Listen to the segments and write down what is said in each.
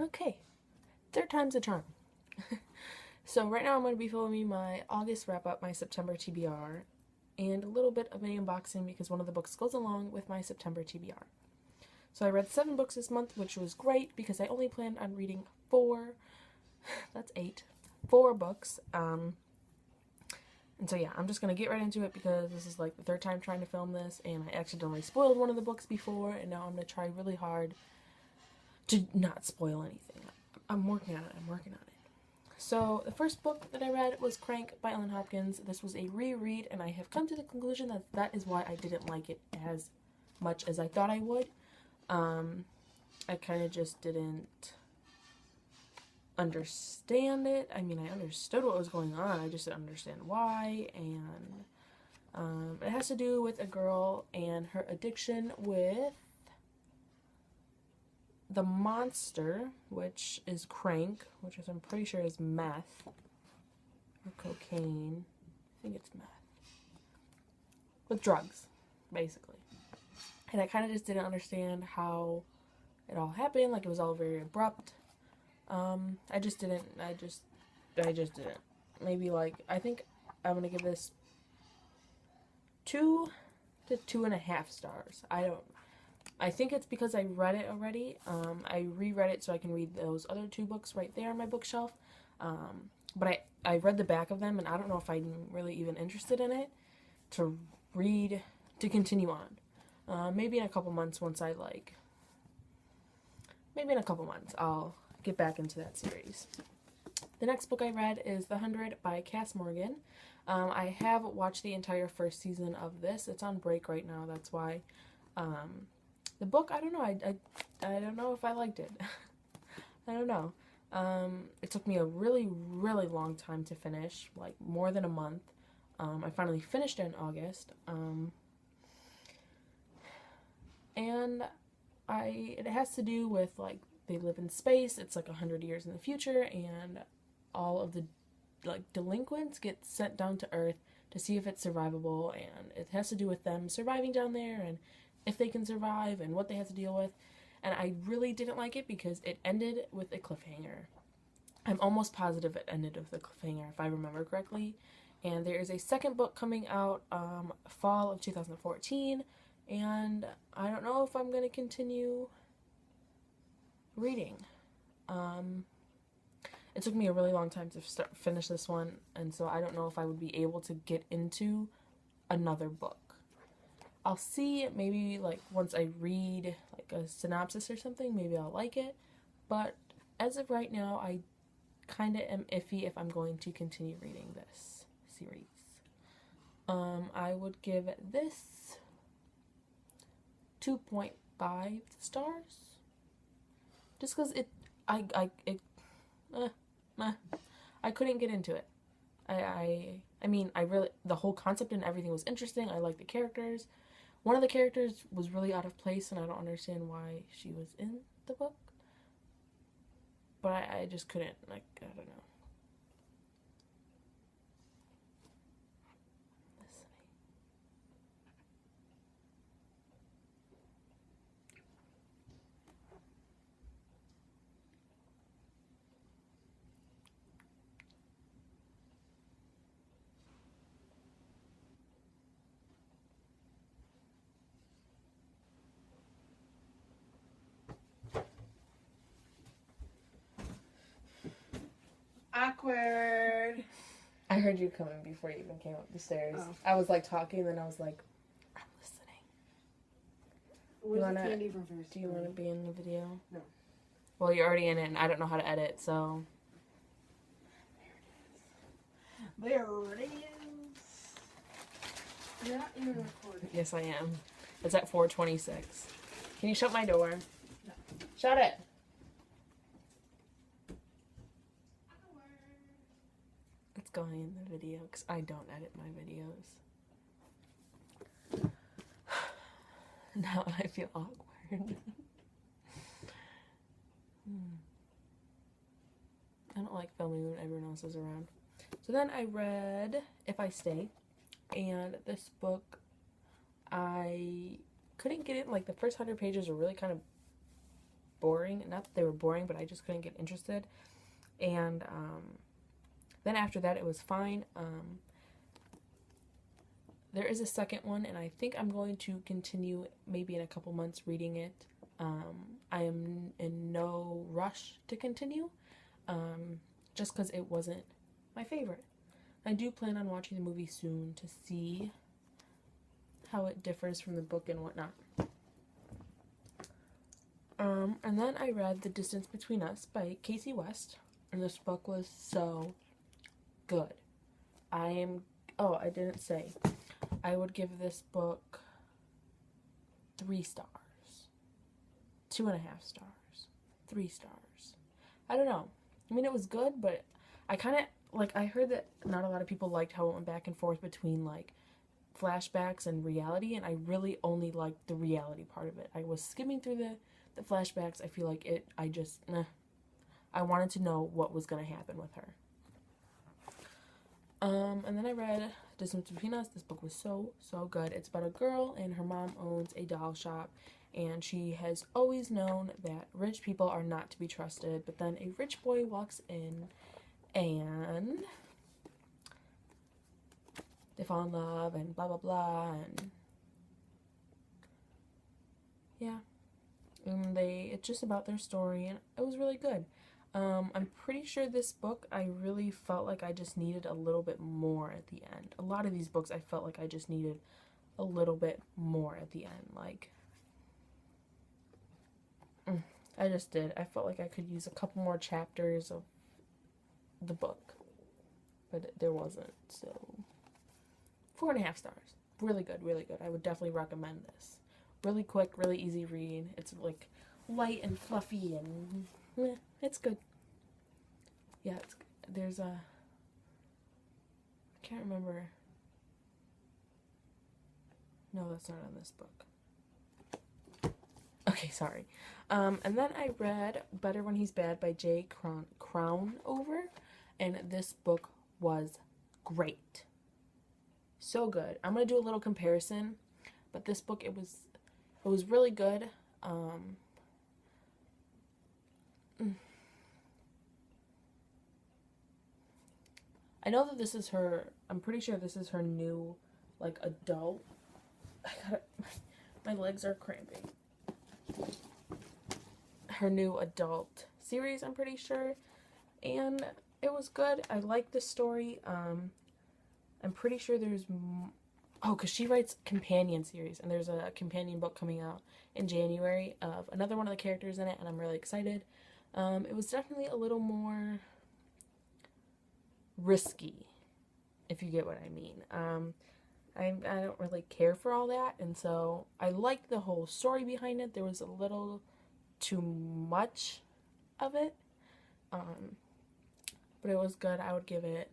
Okay, third time's a charm. So right now I'm going to be filming my August wrap-up, my September TBR, and a little bit of an unboxing because one of the books goes along with my September TBR. So I read 7 books this month, which was great because I only planned on reading 4, that's 8, 4 books. And so yeah, I'm just going to get right into it because this is like the 3rd time trying to film this, and I accidentally spoiled one of the books before, and now I'm going to try really hard to not spoil anything. I'm working on it. So the first book that I read was Crank by Ellen Hopkins. This was a reread, and I have come to the conclusion that that is why I didn't like it as much as I thought I would. I kind of just didn't understand it. I mean, I understood what was going on. I just didn't understand why, and it has to do with a girl and her addiction with the monster, which is crank, which is, I'm pretty sure is meth or cocaine. I think it's meth. With drugs, basically. And I kind of just didn't understand how it all happened. Like, it was all very abrupt. I just didn't. Maybe, like, I think I'm going to give this 2 to 2.5 stars. I think it's because I read it already. I reread it so I can read those other 2 books right there on my bookshelf. But I read the back of them, and I don't know if I'm really even interested in it to read, to continue on. Maybe in a couple months maybe in a couple months I'll get back into that series. The next book I read is The 100 by Cass Morgan. I have watched the entire 1st season of this. It's on break right now, that's why. The book, I don't know. I don't know if I liked it. I don't know. It took me a really, really long time to finish, like more than a month. I finally finished it in August. And it has to do with, like, they live in space. It's like 100 years in the future, and all of the, like, delinquents get sent down to Earth to see if it's survivable, and it has to do with them surviving down there and if they can survive and what they have to deal with. And I really didn't like it because it ended with a cliffhanger. I'm almost positive it ended with a cliffhanger, if I remember correctly. And there is a 2nd book coming out fall of 2014, and I don't know if I'm going to continue reading. It took me a really long time to finish this one, and so I don't know if I would be able to get into another book. I'll see, maybe, like, once I read, like, a synopsis or something, maybe I'll like it. But as of right now, I kind of am iffy if I'm going to continue reading this series. I would give this 2.5 stars. Just because I couldn't get into it. I mean, the whole concept and everything was interesting. I liked the characters. One of the characters was really out of place, and I don't understand why she was in the book. But I just couldn't, like, I don't know. Awkward. I heard you coming before you even came up the stairs. Oh. I was, like, talking, then I was like, I'm listening. Where's the candy from first? Do you want to be in the video? No. Well, you're already in it, and I don't know how to edit, so. There it is. You're not even recording. Yes, I am. It's at 4:26. Can you shut my door? No. Shut it. It's going in the video because I don't edit my videos. Now I feel awkward. I don't like filming when everyone else is around. So then I read If I Stay, and this book, I couldn't get it. Like, the first 100 pages were really kind of boring boring. Not that they were boring, but I just couldn't get interested. And then after that, it was fine. There is a second one, and I think I'm going to continue maybe in a couple months reading it. I am in no rush to continue, just because it wasn't my favorite. I do plan on watching the movie soon to see how it differs from the book and whatnot. And then I read The Distance Between Us by Casey West, and this book was so good. I didn't say. I would give this book 3 stars. 2.5 stars. 3 stars. I don't know. I mean, it was good, but I kind of, like, I heard that not a lot of people liked how it went back and forth between, like, flashbacks and reality, and I really only liked the reality part of it. I was skimming through the flashbacks. I feel like I wanted to know what was going to happen with her. And then I read Distance Between Us. This book was so good. It's about a girl, and her mom owns a doll shop, and she has always known that rich people are not to be trusted, but then a rich boy walks in, and they fall in love, and blah, blah, blah, and yeah. And it's just about their story, and it was really good. I'm pretty sure this book, I really felt like I just needed a little bit more at the end. A lot of these books, I felt like I just needed a little bit more at the end. Like, I just did. I felt like I could use a couple more chapters of the book, but there wasn't, so 4.5 stars. Really good, really good. I would definitely recommend this. Really quick, really easy read. It's like light and fluffy, and it's good. Yeah, there's a, I can't remember. No, that's not on this book. Okay, sorry. And then I read Better When He's Bad by Jay Crownover, and this book was great. So good. I'm gonna do a little comparison, but this book, it was really good. I know that this is her, I'm pretty sure this is her new, like, adult, my legs are cramping. Her new adult series, I'm pretty sure, and it was good. I like this story. I'm pretty sure there's, because she writes companion series, and there's a companion book coming out in January of another one of the characters in it, and I'm really excited. It was definitely a little more risky, if you get what I mean. I don't really care for all that, and so I liked the whole story behind it. There was a little too much of it, but it was good. I would give it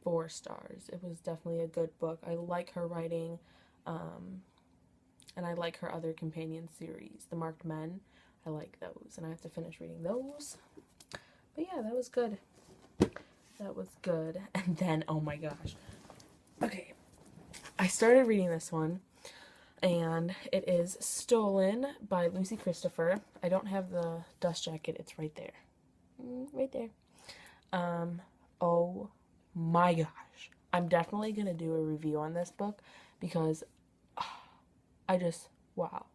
4 stars. It was definitely a good book. I like her writing, and I like her other companion series, The Marked Men. I like those, and I have to finish reading those. But yeah, that was good. That was good. And then, oh my gosh. Okay, I started reading this one, and it is Stolen by Lucy Christopher. I don't have the dust jacket. It's right there. Right there. Oh my gosh. I'm definitely going to do a review on this book because wow.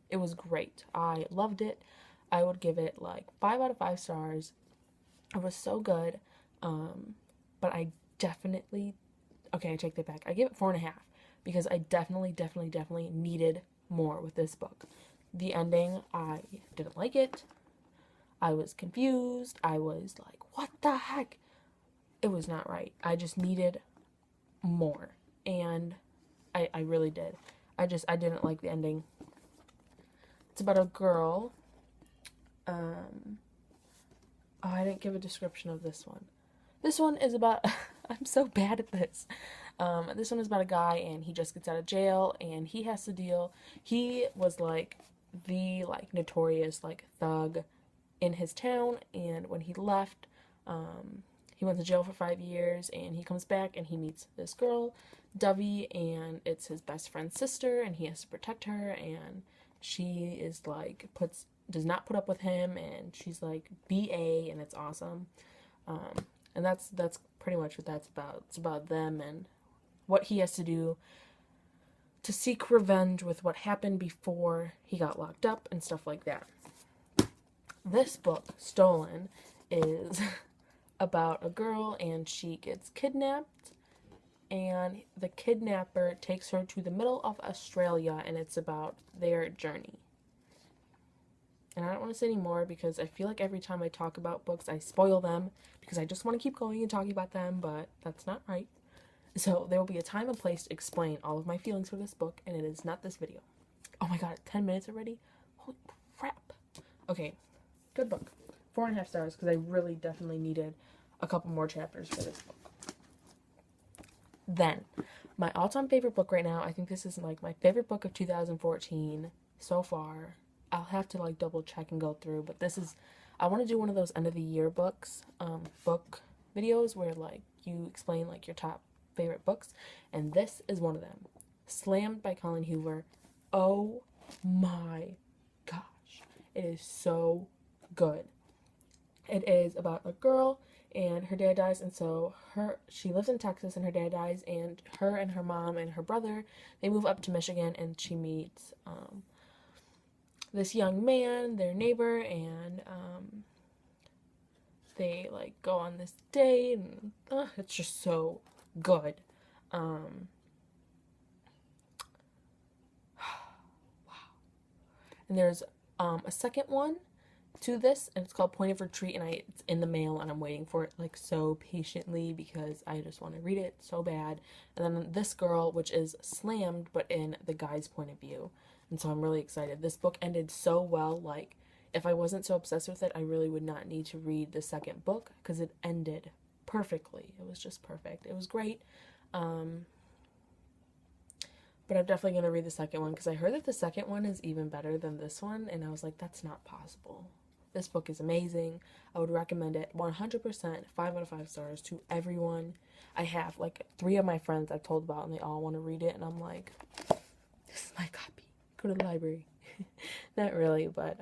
It was great. I loved it. I would give it like 5 out of 5 stars. It was so good. But I definitely, okay, I take that back. I give it 4.5 because I definitely needed more with this book. The ending, I didn't like it. I was confused. I was like, what the heck? It was not right. I just needed more. And I really did. I didn't like the ending. It's about a girl. I didn't give a description of this one. This one is about, I'm so bad at this. This one is about a guy, and he just gets out of jail, and he has to deal, he was like the notorious thug in his town, and when he left, he went to jail for 5 years, and he comes back, and he meets this girl, Dovey, and it's his best friend's sister, and he has to protect her, and she is puts does not put up with him, and she's like BA, and it's awesome. And that's pretty much what that's about. It's about them and what he has to do to seek revenge with what happened before he got locked up and stuff like that. This book, Stolen, is about a girl, and she gets kidnapped, and the kidnapper takes her to the middle of Australia, and it's about their journey. And I don't want to say any more because I feel like every time I talk about books, I spoil them because I just want to keep going and talking about them, but that's not right. So there will be a time and place to explain all of my feelings for this book, and it is not this video. Oh my god, 10 minutes already? Holy crap. Okay, good book. 4.5 stars because I really definitely needed a couple more chapters for this book. Then, my all-time favorite book right now, I think this is like my favorite book of 2014 so far. I'll have to like double check and go through, but this is, I want to do one of those end of the year books, book videos where like you explain like your top favorite books, and this is one of them. Slammed by Colleen Hoover. Oh my gosh, it is so good. It is about a girl and her dad dies, and so she lives in Texas and her dad dies, and her mom and her brother, they move up to Michigan, and she meets this young man, their neighbor, and they like go on this date, and it's just so good. Wow. And there's a second one to this, and it's called Point of Retreat, and it's in the mail, and I'm waiting for it like so patiently because I just want to read it so bad. And then this girl, which is Slammed but in the guy's point of view, and so I'm really excited. This book ended so well. Like, if I wasn't so obsessed with it, I really would not need to read the second book because it ended perfectly. It was just perfect. It was great. But I'm definitely going to read the second one because I heard that the second one is even better than this one, and I was like, that's not possible. This book is amazing. I would recommend it 100%, 5 out of 5 stars to everyone. I have like 3 of my friends I've told about, and they all want to read it, and I'm like, this is my copy. Go to the library. Not really, but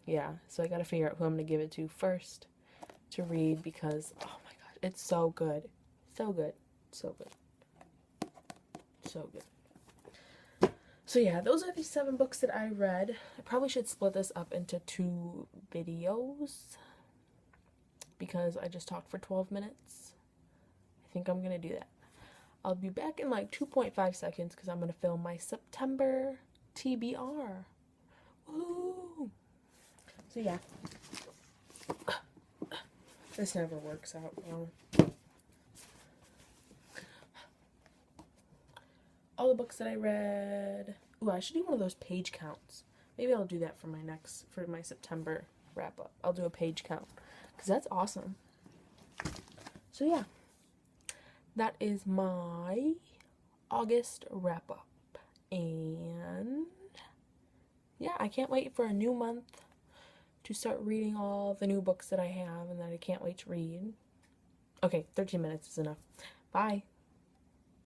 yeah. So I got to figure out who I'm going to give it to first to read because, oh my god, it's so good. So good. So good. So good. So yeah, those are the 7 books that I read. I probably should split this up into 2 videos because I just talked for 12 minutes. I think I'm going to do that. I'll be back in like 2.5 seconds because I'm going to film my September TBR. Woo! So yeah. This never works out well. All the books that I read. Ooh, I should do one of those page counts. Maybe I'll do that for my September wrap up. I'll do a page count because that's awesome. So yeah, that is my August wrap up. And yeah, I can't wait for a new month to start reading all the new books that I have and that I can't wait to read. Okay, 13 minutes is enough. Bye.